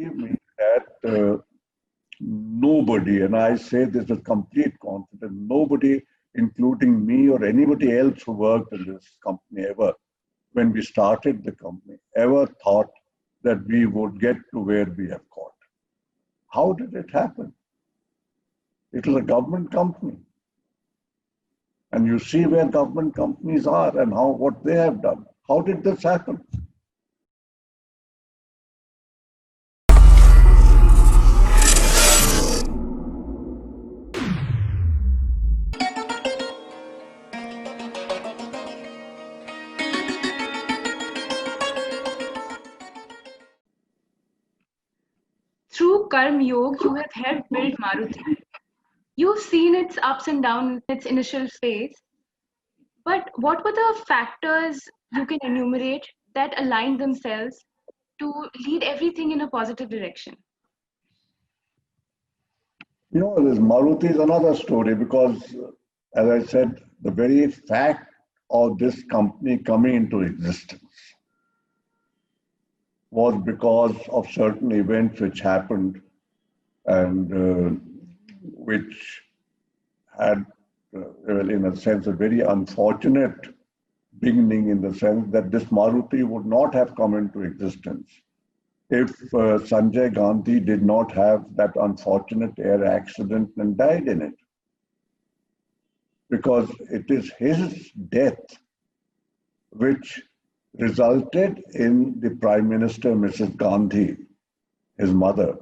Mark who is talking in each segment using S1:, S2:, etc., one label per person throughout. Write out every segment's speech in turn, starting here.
S1: believe me that nobody, and I say this with complete confidence, nobody, including me or anybody else who worked in this company ever, when we started the company, ever thought that we would get to where we have got. How did it happen? It was a government company. And you see where government companies are and what they have done. How did this happen?
S2: Through Karm Yoga, you have helped build Maruti. You've seen its ups and downs in its initial phase. But what were the factors you can enumerate that aligned themselves to lead everything in a positive direction?
S1: You know, this Maruti is another story because, as I said, the very fact of this company coming into existence was because of certain events which happened and which had, well, in a sense, a very unfortunate beginning, in the sense that this Maruti would not have come into existence if Sanjay Gandhi did not have that unfortunate air accident and died in it. Because it is his death which resulted in the Prime Minister, Mrs. Gandhi, his mother,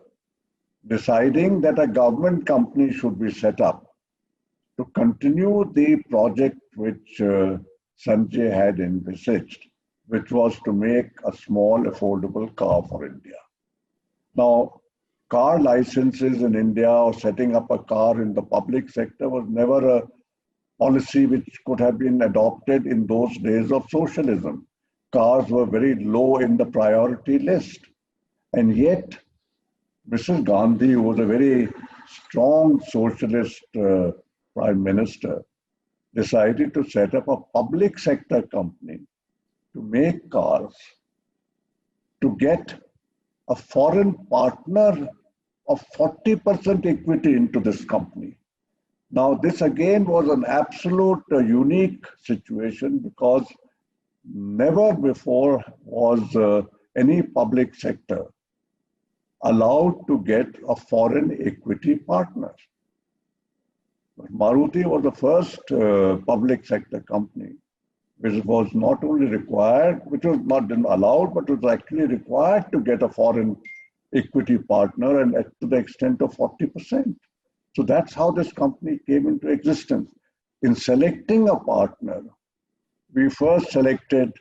S1: deciding that a government company should be set up to continue the project which Sanjay had envisaged, which was to make a small, affordable car for India. Now, car licenses in India or setting up a car in the public sector was never a policy which could have been adopted in those days of socialism. Cars were very low in the priority list. And yet, Mrs. Gandhi, who was a very strong socialist prime minister, decided to set up a public sector company to make cars, to get a foreign partner of 40% equity into this company. Now, this again was an absolute unique situation because never before was any public sector allowed to get a foreign equity partner. Maruti was the first public sector company which was not only required, which was not allowed, but was actually required to get a foreign equity partner, and to the extent of 40%. So that's how this company came into existence. In selecting a partner, we first selected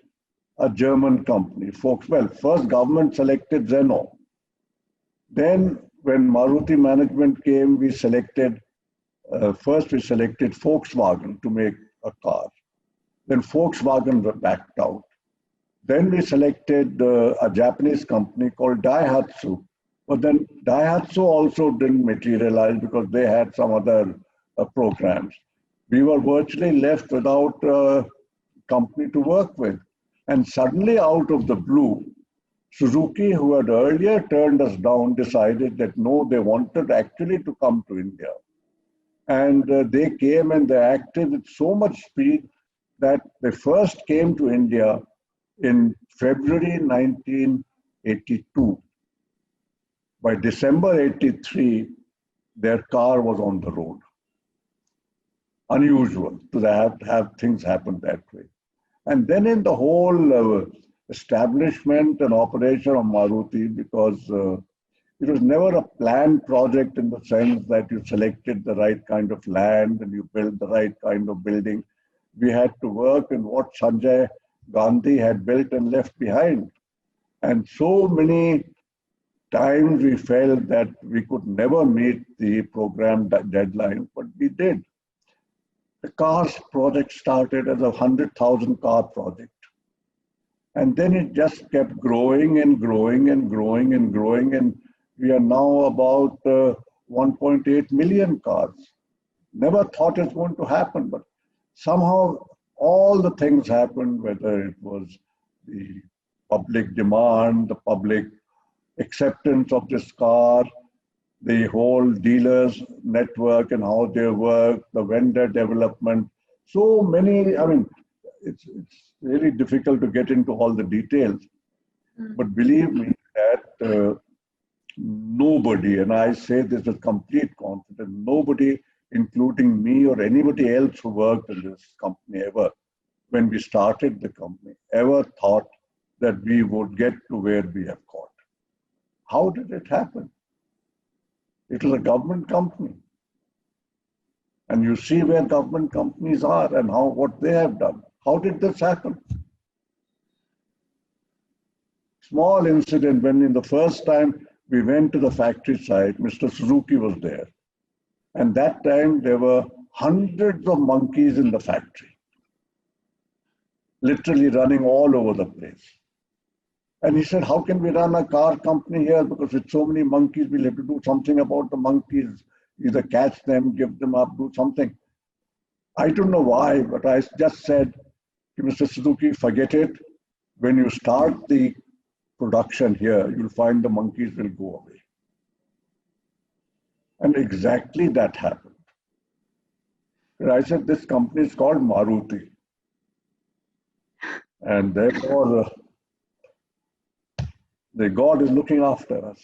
S1: a German company, Well, first government selected Renault. Then when Maruti management came, we selected, first we selected Volkswagen to make a car. Then Volkswagen backed out. Then we selected a Japanese company called Daihatsu. But then Daihatsu also didn't materialize because they had some other programs. We were virtually left without a company to work with. And suddenly, out of the blue, Suzuki, who had earlier turned us down, decided that no, they wanted actually to come to India. And they came and they acted with so much speed that they first came to India in February 1982. By December 83, their car was on the road. Unusual to have things happen that way. And then in the whole establishment and operation of Maruti, because it was never a planned project in the sense that you selected the right kind of land and you built the right kind of building. We had to work in what Sanjay Gandhi had built and left behind. And so many times we felt that we could never meet the program deadline, but we did. The cars project started as a 100,000 car project. And then it just kept growing and growing and growing and growing. And we are now about 1.8 million cars. Never thought it's going to happen, but somehow all the things happened, whether it was the public demand, the public acceptance of this car, the whole dealers network and how they work, the vendor development. So many, I mean, it's really difficult to get into all the details. But believe me that nobody, and I say this with complete confidence, nobody, including me or anybody else who worked in this company ever, when we started the company, ever thought that we would get to where we have got. How did it happen? It was a government company. And you see where government companies are and how what they have done. How did this happen? Small incident when in the first time we went to the factory site, Mr. Suzuki was there. And that time there were hundreds of monkeys in the factory, literally running all over the place. And he said, how can we run a car company here? Because with so many monkeys, we'll have to do something about the monkeys, either catch them, give them up, do something. I don't know why, but I just said to Mr. Suzuki, forget it. When you start the production here, you'll find the monkeys will go away. And exactly that happened. And I said, this company is called Maruti. And therefore, the God is looking after us.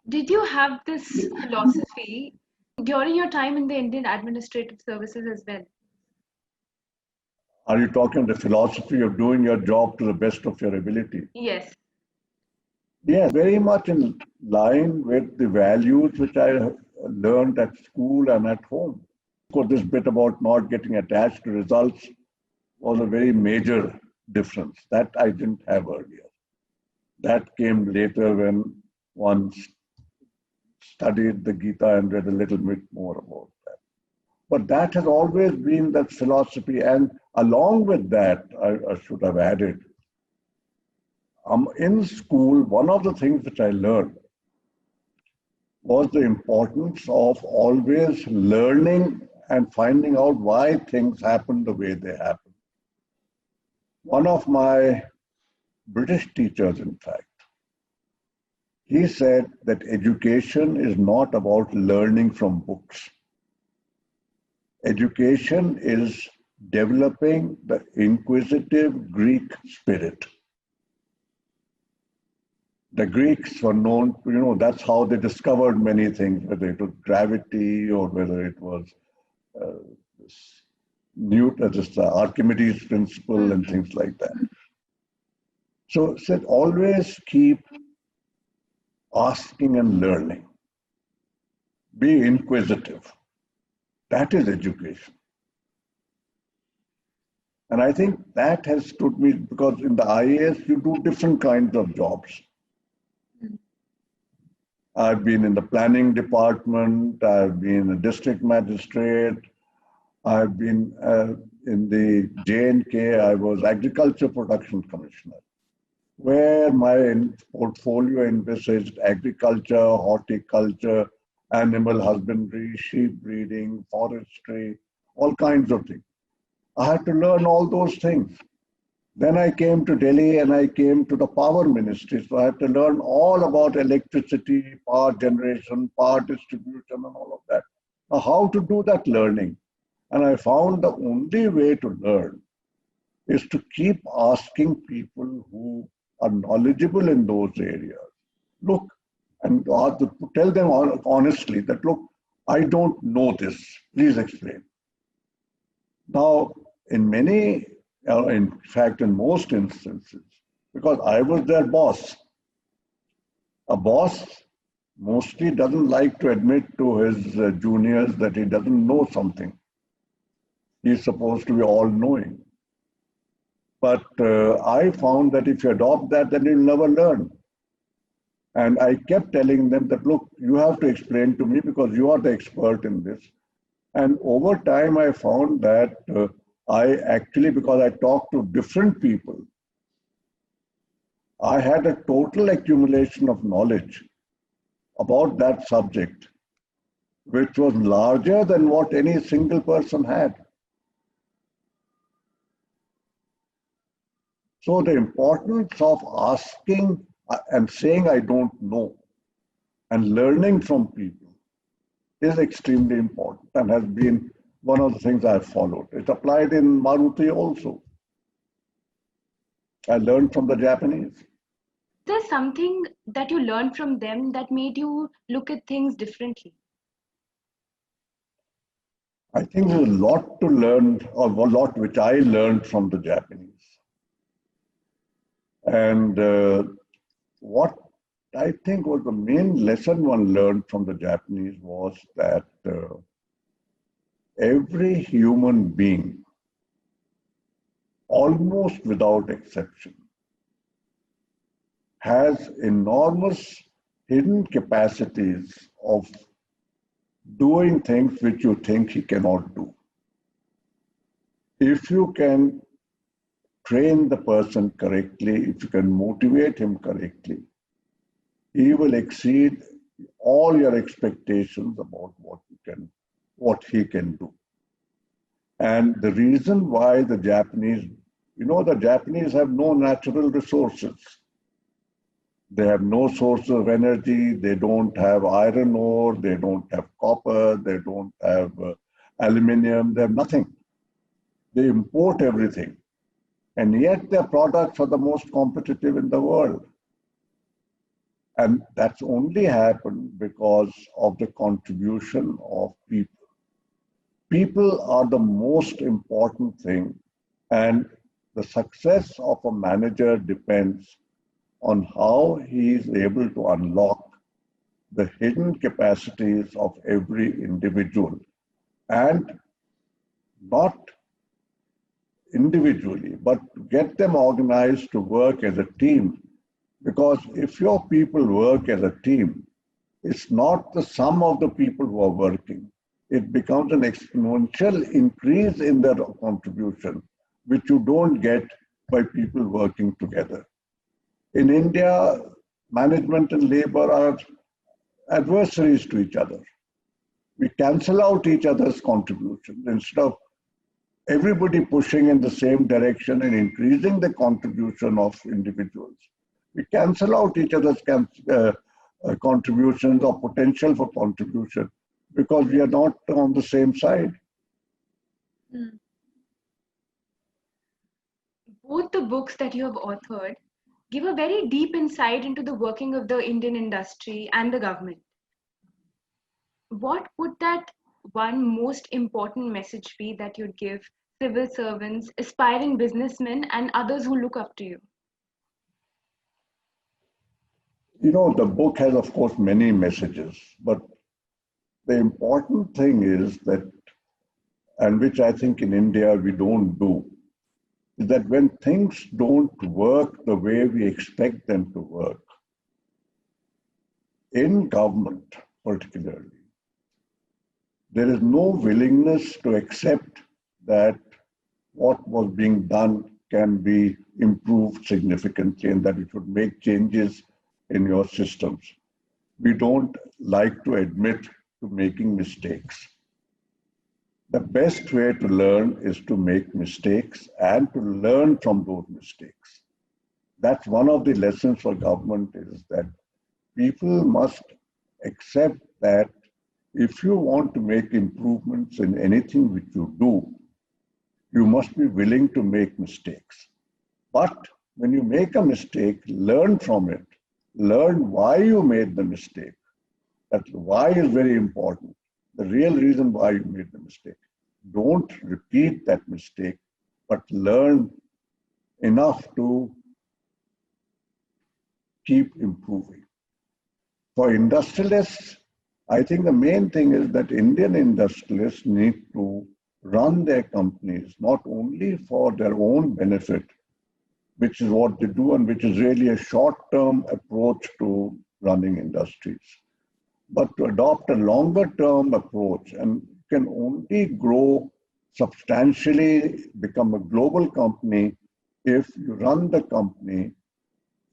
S2: Did you have this philosophy during your time in the Indian Administrative Services as well?
S1: Are you talking the philosophy of doing your job to the best of your ability?
S2: Yes.
S1: Yes, very much in line with the values which I learned at school and at home. Of course, this bit about not getting attached to results was a very major difference that I didn't have earlier. That came later when one studied the Gita and read a little bit more about that. But that has always been that philosophy. And along with that, I should have added, in school, one of the things which I learned was the importance of always learning and finding out why things happen the way they happen. One of my British teachers, in fact, he said that education is not about learning from books. Education is developing the inquisitive Greek spirit. The Greeks were known to, that's how they discovered many things, whether it was gravity or whether it was this Archimedes principle and things like that. So said always keep asking and learning. Be inquisitive. That is education. And I think that has stood me, because in the IAS you do different kinds of jobs. I've been in the planning department, I've been a district magistrate, I've been in the J&K, I was agriculture production commissioner, where my portfolio envisaged agriculture, horticulture, animal husbandry, sheep breeding, forestry, all kinds of things. I had to learn all those things. Then I came to Delhi and I came to the power ministry. So I had to learn all about electricity, power generation, power distribution and all of that. Now, how to do that learning? And I found the only way to learn is to keep asking people who are knowledgeable in those areas. Look, and tell them honestly that, look, I don't know this, please explain. Now, in fact, in most instances, because I was their boss, a boss mostly doesn't like to admit to his juniors that he doesn't know something. He's supposed to be all-knowing. But I found that if you adopt that, then you'll never learn. And I kept telling them that, look, you have to explain to me because you are the expert in this. And over time, I found that I actually, because I talked to different people, I had a total accumulation of knowledge about that subject, which was larger than what any single person had. So the importance of asking And saying I don't know and learning from people is extremely important and has been one of the things I've followed. It applied in Maruti also. I learned from the Japanese.
S2: There's something that you learned from them that made you look at things differently.
S1: I think there's a lot to learn, or a lot which I learned from the Japanese. And what I think was the main lesson one learned from the Japanese was that every human being, almost without exception, has enormous hidden capacities of doing things which you think he cannot do. If you can train the person correctly, if you can motivate him correctly, he will exceed all your expectations about what he can do. And the reason why the Japanese, the Japanese have no natural resources. They have no source of energy. They don't have iron ore. They don't have copper. They don't have aluminum. They have nothing. They import everything. And yet their products are the most competitive in the world. And that's only happened because of the contribution of people. People are the most important thing, and the success of a manager depends on how he is able to unlock the hidden capacities of every individual, and not individually, but get them organized to work as a team. Because if your people work as a team, it's not the sum of the people who are working. It becomes an exponential increase in their contribution, which you don't get by people working together. In India, management and labor are adversaries to each other. We cancel out each other's contributions instead of everybody pushing in the same direction and increasing the contribution of individuals. We cancel out each other's contributions or potential for contribution because we are not on the same side.
S2: Mm. Both the books that you have authored give a very deep insight into the working of the Indian industry and the government. What would that one most important message be that you'd give civil servants, aspiring businessmen, and others who look up to you?
S1: The book has, of course, many messages, but the important thing is that, and which I think in India we don't do, is that when things don't work the way we expect them to work, in government particularly, there is no willingness to accept that what was being done can be improved significantly and that it would make changes in your systems. We don't like to admit to making mistakes. The best way to learn is to make mistakes and to learn from those mistakes. That's one of the lessons for government, is that people must accept that if you want to make improvements in anything which you do, you must be willing to make mistakes. But when you make a mistake, learn from it. Learn why you made the mistake. That why is very important. The real reason why you made the mistake. Don't repeat that mistake, but learn enough to keep improving. For industrialists, I think the main thing is that Indian industrialists need to run their companies not only for their own benefit, which is what they do and which is really a short-term approach to running industries, but to adopt a longer-term approach, and can only grow substantially, become a global company if you run the company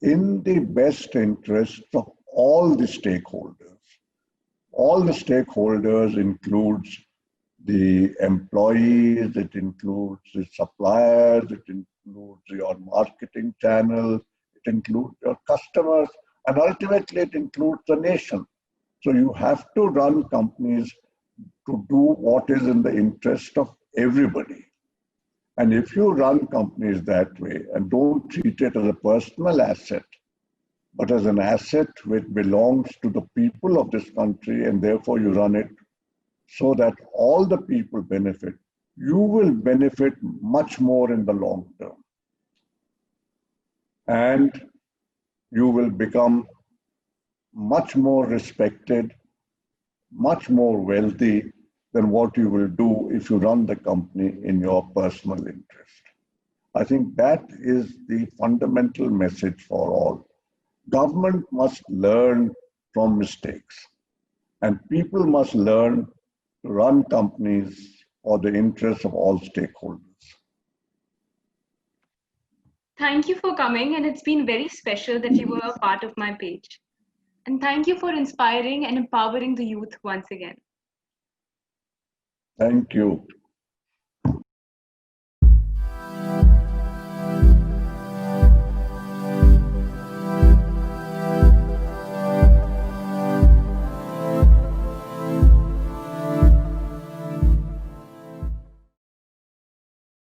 S1: in the best interests of all the stakeholders. All the stakeholders includes the employees, it includes the suppliers, it includes your marketing channel, includes your customers, and ultimately it includes the nation. So you have to run companies to do what is in the interest of everybody. And if you run companies that way and don't treat it as a personal asset, but as an asset which belongs to the people of this country, and therefore you run it so that all the people benefit, you will benefit much more in the long term. And you will become much more respected, much more wealthy than what you will do if you run the company in your personal interest. I think that is the fundamental message for all. Government must learn from mistakes, and people must learn to run companies for the interests of all stakeholders.
S2: Thank you for coming, and it's been very special that you were a part of my page. And thank you for inspiring and empowering the youth once again.
S1: Thank you.